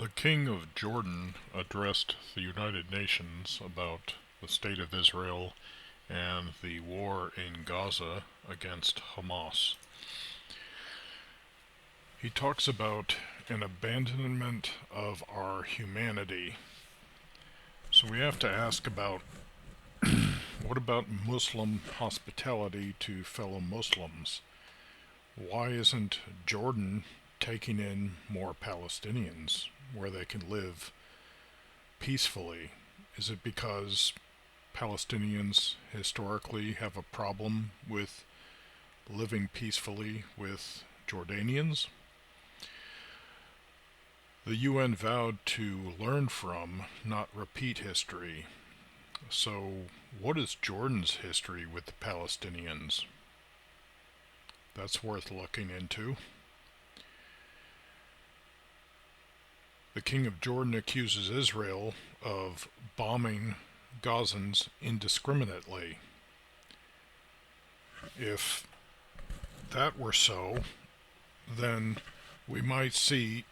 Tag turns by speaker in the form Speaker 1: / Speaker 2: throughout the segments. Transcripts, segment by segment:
Speaker 1: The King of Jordan addressed the United Nations about the state of Israel and the war in Gaza against Hamas. He talks about an abandonment of our humanity. So we have to ask about what about Muslim hospitality to fellow Muslims? Why isn't Jordan taking in more Palestinians where they can live peacefully? Is it because Palestinians historically have a problem with living peacefully with Jordanians? The UN vowed to learn from, not repeat history. So, what is Jordan's history with the Palestinians? That's worth looking into. The King of Jordan accuses Israel of bombing Gazans indiscriminately. If that were so, then we might see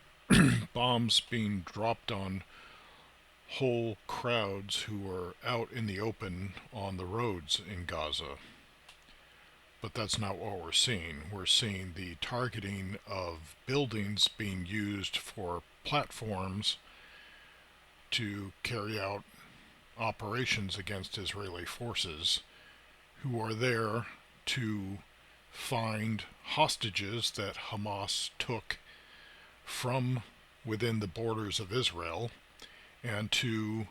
Speaker 1: bombs being dropped on whole crowds who are out in the open on the roads in Gaza. But that's not what we're seeing. We're seeing the targeting of buildings being used for platforms to carry out operations against Israeli forces who are there to find hostages that Hamas took from within the borders of Israel and to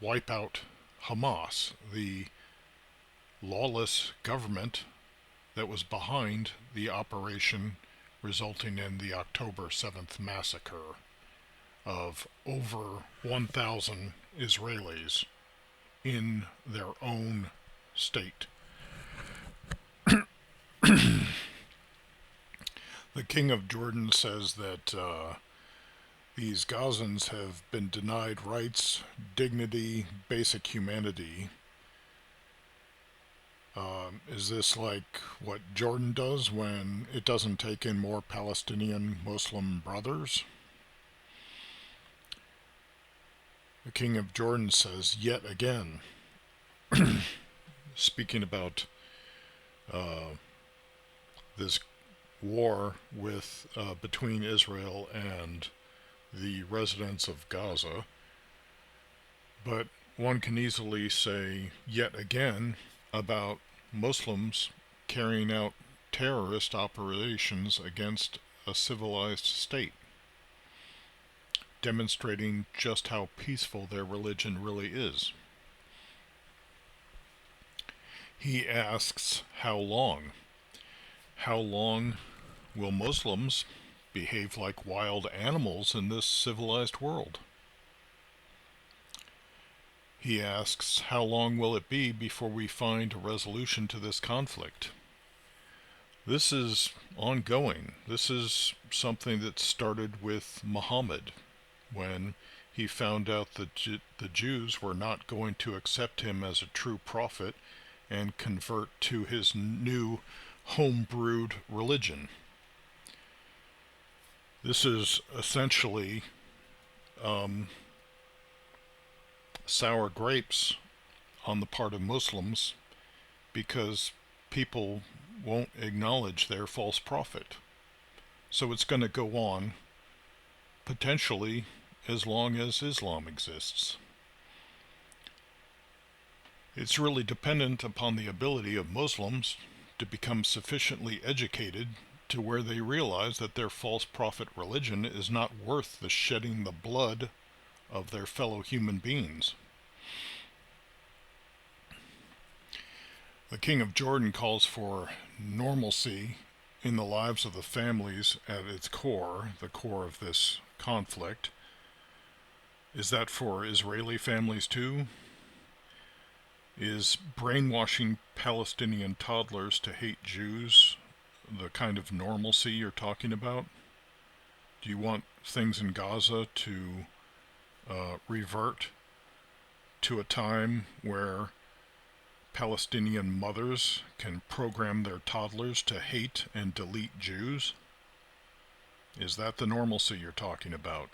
Speaker 1: wipe out Hamas, the lawless government that was behind the operation resulting in the October 7th massacre of over 1,000 Israelis in their own state. The King of Jordan says that these Gazans have been denied rights, dignity, basic humanity. Is this like what Jordan does when it doesn't take in more Palestinian Muslim brothers? The King of Jordan says, yet again, speaking about this war between Israel and the residents of Gaza, but one can easily say yet again about Muslims carrying out terrorist operations against a civilized state, demonstrating just how peaceful their religion really is. He asks, how long? How long will Muslims behave like wild animals in this civilized world? He asks, how long will it be before we find a resolution to this conflict? This is ongoing. This is something that started with Muhammad when he found out that the Jews were not going to accept him as a true prophet and convert to his new home-brewed religion. This is essentially sour grapes on the part of Muslims because people won't acknowledge their false prophet. So it's going to go on potentially as long as Islam exists. It's really dependent upon the ability of Muslims to become sufficiently educated to where they realize that their false prophet religion is not worth the shedding the blood of their fellow human beings. The King of Jordan calls for normalcy in the lives of the families at its core, the core of this conflict. Is that for Israeli families too? Is brainwashing Palestinian toddlers to hate Jews the kind of normalcy you're talking about? Do you want things in Gaza to revert to a time where Palestinian mothers can program their toddlers to hate and delete Jews? Is that the normalcy you're talking about?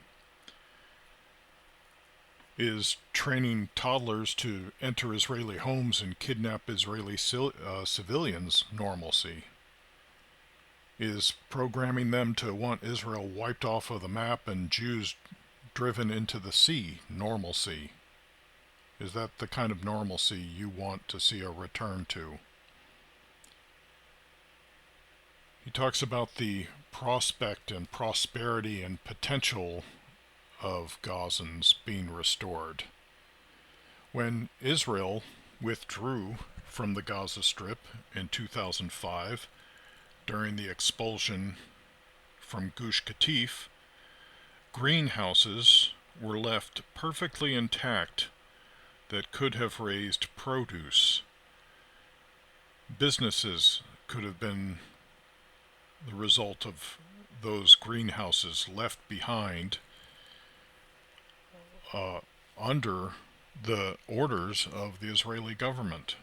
Speaker 1: Is training toddlers to enter Israeli homes and kidnap Israeli civilians normalcy? Is programming them to want Israel wiped off of the map and Jews driven into the sea normalcy? Is that the kind of normalcy you want to see a return to? He talks about the prospect and prosperity and potential of Gazans being restored. When Israel withdrew from the Gaza Strip in 2005 during the expulsion from Gush Katif, greenhouses were left perfectly intact that could have raised produce. Businesses could have been the result of those greenhouses left behind under the orders of the Israeli government.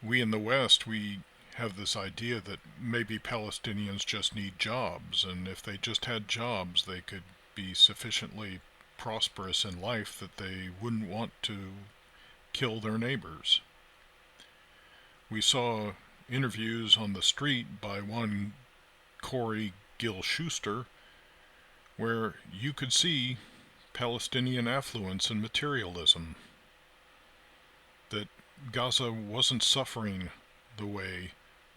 Speaker 1: We in the West, we have this idea that maybe Palestinians just need jobs, and if they just had jobs, they could be sufficiently prosperous in life that they wouldn't want to kill their neighbors. We saw interviews on the street by one Corey Gil Schuster where you could see Palestinian affluence and materialism, that Gaza wasn't suffering the way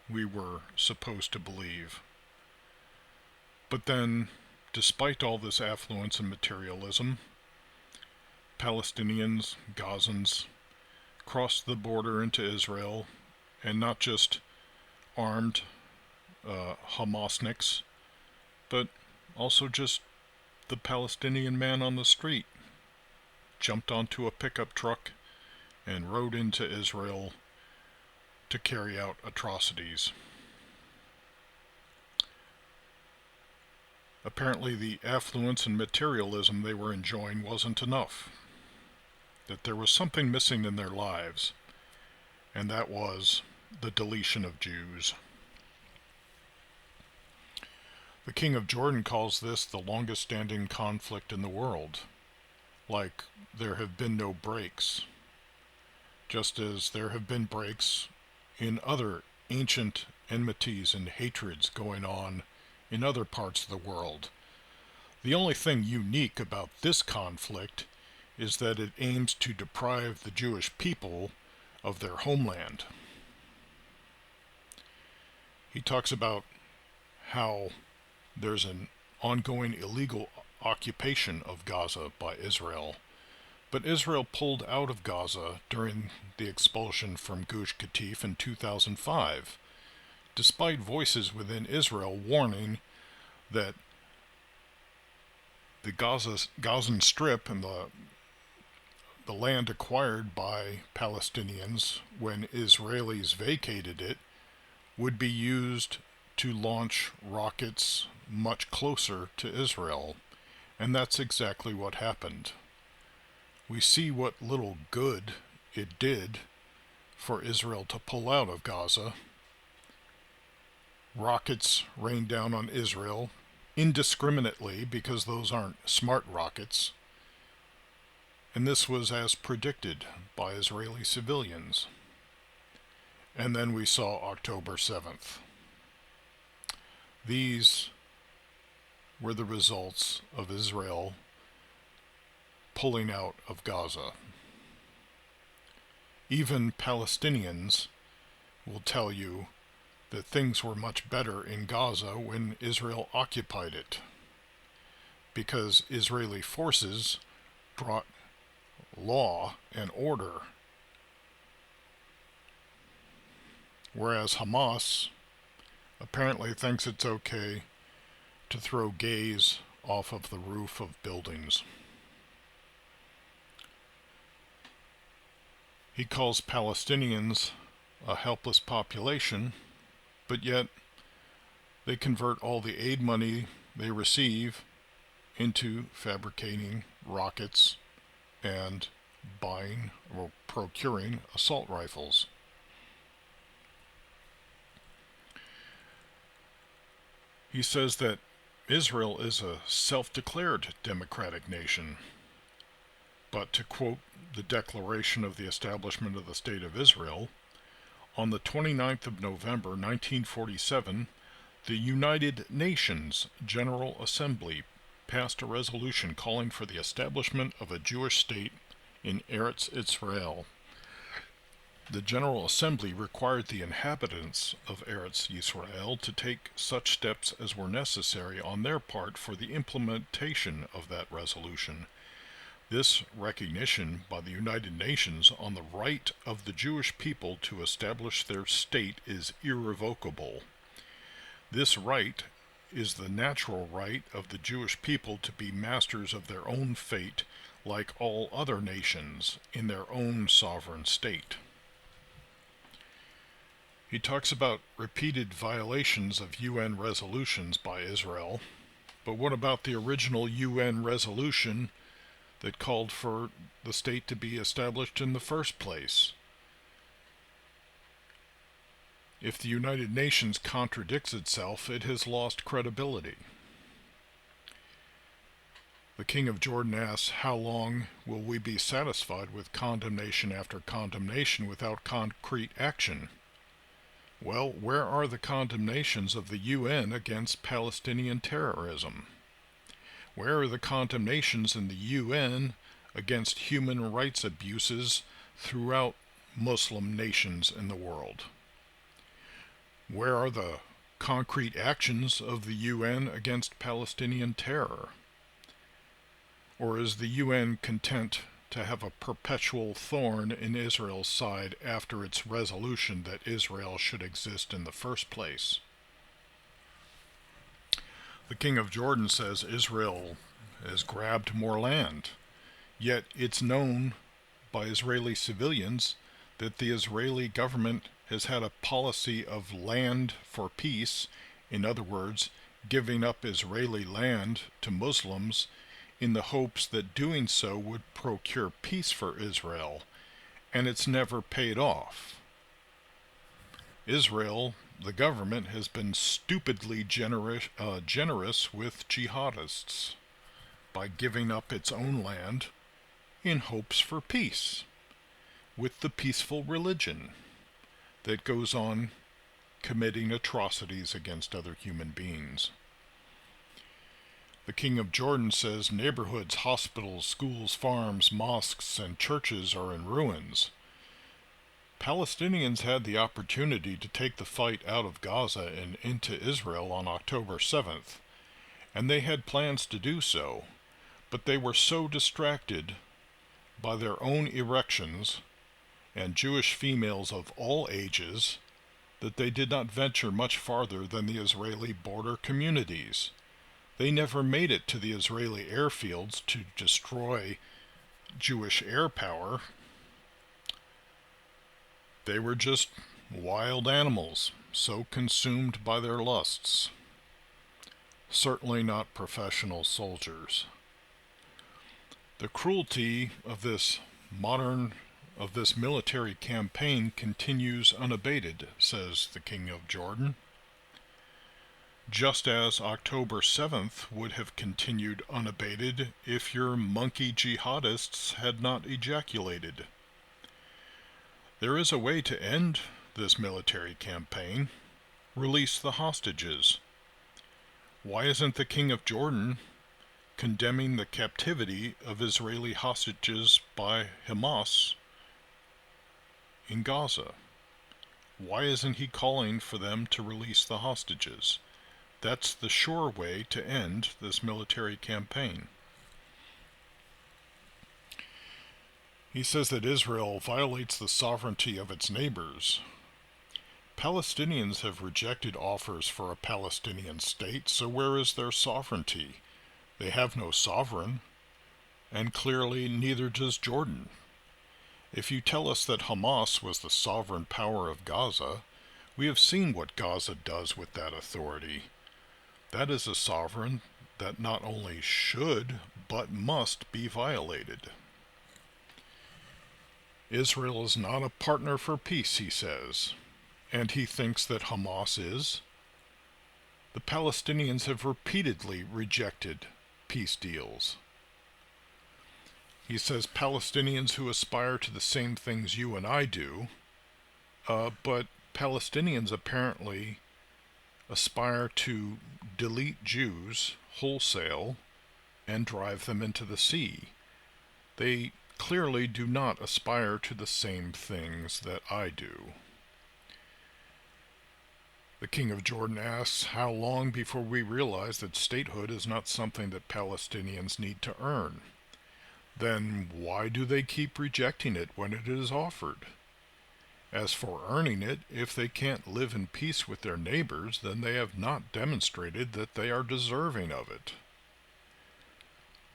Speaker 1: we were supposed to believe. But then, despite all this affluence and materialism, Palestinians, Gazans, crossed the border into Israel, and not just armed Hamasniks, but also just the Palestinian man on the street jumped onto a pickup truck and rode into Israel to carry out atrocities. Apparently the affluence and materialism they were enjoying wasn't enough, that there was something missing in their lives, and that was the deletion of Jews. The King of Jordan calls this the longest standing conflict in the world, like there have been no breaks, just as there have been breaks in other ancient enmities and hatreds going on in other parts of the world. The only thing unique about this conflict is that it aims to deprive the Jewish people of their homeland. He talks about how there's an ongoing illegal occupation of Gaza by Israel, but Israel pulled out of Gaza during the expulsion from Gush Katif in 2005, despite voices within Israel warning that the Gazan Strip and the land acquired by Palestinians when Israelis vacated it would be used to launch rockets much closer to Israel, and that's exactly what happened. We see what little good it did for Israel to pull out of Gaza. Rockets rained down on Israel indiscriminately because those aren't smart rockets, and this was as predicted by Israeli civilians. And then we saw October 7th. These were the results of Israel pulling out of Gaza. Even Palestinians will tell you that things were much better in Gaza when Israel occupied it, because Israeli forces brought law and order, whereas Hamas apparently thinks it's okay to throw gays off of the roof of buildings. He calls Palestinians a helpless population, but yet they convert all the aid money they receive into fabricating rockets and buying or procuring assault rifles. He says that Israel is a self-declared democratic nation, But to quote the Declaration of the Establishment of the State of Israel, on the 29th of November 1947, the United Nations General Assembly passed a resolution calling for the establishment of a Jewish state in Eretz Israel. The General Assembly required the inhabitants of Eretz Israel to take such steps as were necessary on their part for the implementation of that resolution. This recognition by the United Nations on the right of the Jewish people to establish their state is irrevocable. This right is the natural right of the Jewish people to be masters of their own fate, like all other nations, in their own sovereign state. He talks about repeated violations of UN resolutions by Israel, but what about the original UN resolution that called for the state to be established in the first place? If the United Nations contradicts itself, it has lost credibility. The King of Jordan asks, how long will we be satisfied with condemnation after condemnation without concrete action? Well, where are the condemnations of the UN against Palestinian terrorism? Where are the condemnations in the UN against human rights abuses throughout Muslim nations in the world? Where are the concrete actions of the UN against Palestinian terror? Or is the UN content to have a perpetual thorn in Israel's side after its resolution that Israel should exist in the first place? The King of Jordan says Israel has grabbed more land, yet it's known by Israeli civilians that the Israeli government has had a policy of land for peace, in other words, giving up Israeli land to Muslims in the hopes that doing so would procure peace for Israel, and it's never paid off. Israel, the government, has been stupidly generous with jihadists by giving up its own land in hopes for peace with the peaceful religion that goes on committing atrocities against other human beings. The King of Jordan says neighborhoods, hospitals, schools, farms, mosques, and churches are in ruins. Palestinians had the opportunity to take the fight out of Gaza and into Israel on October 7th, and they had plans to do so, but they were so distracted by their own erections and Jewish females of all ages that they did not venture much farther than the Israeli border communities. They never made it to the Israeli airfields to destroy Jewish air power. They were just wild animals, so consumed by their lusts. Certainly not professional soldiers. The cruelty of this military campaign continues unabated, says the King of Jordan, just as October 7th would have continued unabated if your monkey jihadists had not ejaculated. There is a way to end this military campaign. Release the hostages. Why isn't the King of Jordan condemning the captivity of Israeli hostages by Hamas in Gaza? Why isn't he calling for them to release the hostages? That's the sure way to end this military campaign. He says that Israel violates the sovereignty of its neighbors. Palestinians have rejected offers for a Palestinian state, so where is their sovereignty? They have no sovereign, and clearly neither does Jordan. If you tell us that Hamas was the sovereign power of Gaza, we have seen what Gaza does with that authority. That is a sovereign that not only should, but must be violated. Israel is not a partner for peace, he says, and he thinks that Hamas is. The Palestinians have repeatedly rejected peace deals. He says Palestinians who aspire to the same things you and I do, but Palestinians apparently aspire to delete Jews wholesale and drive them into the sea. They clearly do not aspire to the same things that I do. The King of Jordan asks, how long before we realize that statehood is not something that Palestinians need to earn? Then why do they keep rejecting it when it is offered? As for earning it, if they can't live in peace with their neighbors, then they have not demonstrated that they are deserving of it.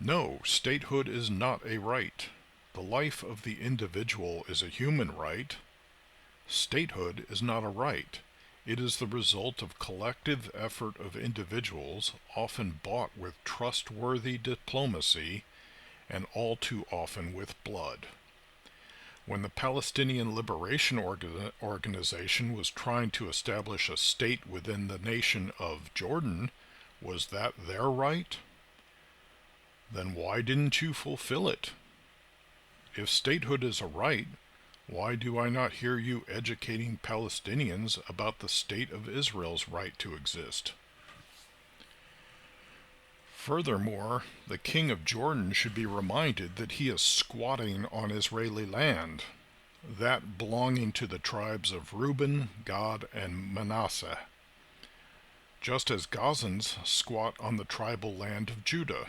Speaker 1: No, statehood is not a right. The life of the individual is a human right. Statehood is not a right. It is the result of collective effort of individuals, often bought with trustworthy diplomacy, and all too often with blood. When the Palestinian Liberation Organization was trying to establish a state within the nation of Jordan, was that their right? Then why didn't you fulfill it? If statehood is a right, why do I not hear you educating Palestinians about the state of Israel's right to exist? Furthermore, the king of Jordan should be reminded that he is squatting on Israeli land, that belonging to the tribes of Reuben, Gad, and Manasseh, just as Gazans squat on the tribal land of Judah.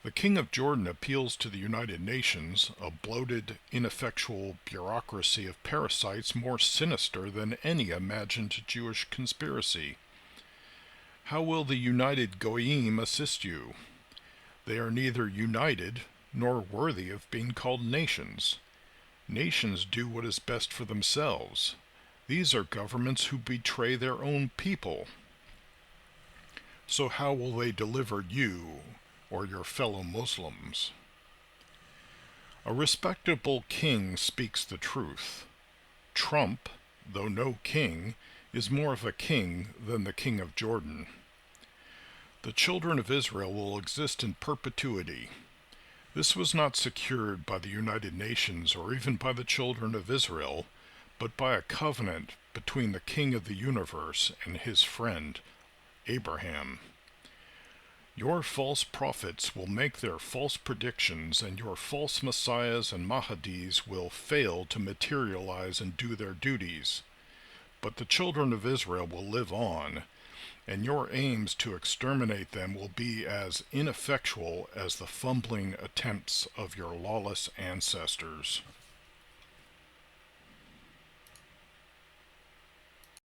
Speaker 1: The King of Jordan appeals to the United Nations, a bloated, ineffectual bureaucracy of parasites more sinister than any imagined Jewish conspiracy. How will the united Goyim assist you? They are neither united nor worthy of being called nations. Nations do what is best for themselves. These are governments who betray their own people. So how will they deliver you or your fellow Muslims? A respectable king speaks the truth. Trump, though no king, is more of a king than the king of Jordan. The children of Israel will exist in perpetuity. This was not secured by the United Nations or even by the children of Israel, but by a covenant between the King of the universe and his friend, Abraham. Your false prophets will make their false predictions, and your false messiahs and Mahadis will fail to materialize and do their duties. But the children of Israel will live on, and your aims to exterminate them will be as ineffectual as the fumbling attempts of your lawless ancestors.